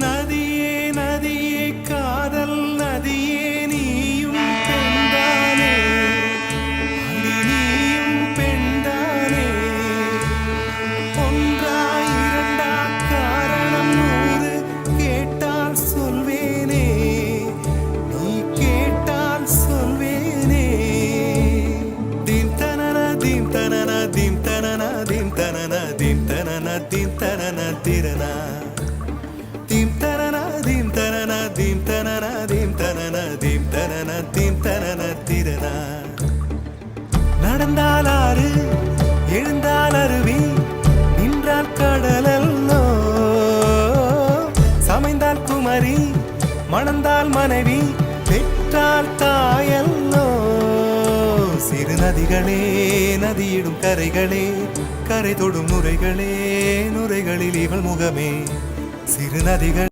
நதியே நதியே காதல் நதியே நீயும் பெண்தானே, அடி நீயும் பெண்தானே. ஒன்றா இரண்டா காரணம் 100 கேட்டால் சொல்வேனே, நீ கேட்டால் சொல்வேனே. தீம் தனன தீம் தனன தீம் தனன தீம் தனன தீம் தனன தீம் தனன திரனா தீம் தனன தீம் தனன தீம் தனன தீம் தனன தீம் தனன தீம் தனன திரனா. நடந்தால் ஆறு எழுந்தால் அருவி, நின்றால் கடலல்லோ, சமைந்தால் குமரி மணந்தால் மனைவி, பெற்றால் தாயல்லோ. சிறு நதிகளே நதியிடும் கரைகளே, கரை தொடும் நுரைகளே, நுரைகளில் இவள் முகமே. சிறு நதிகள்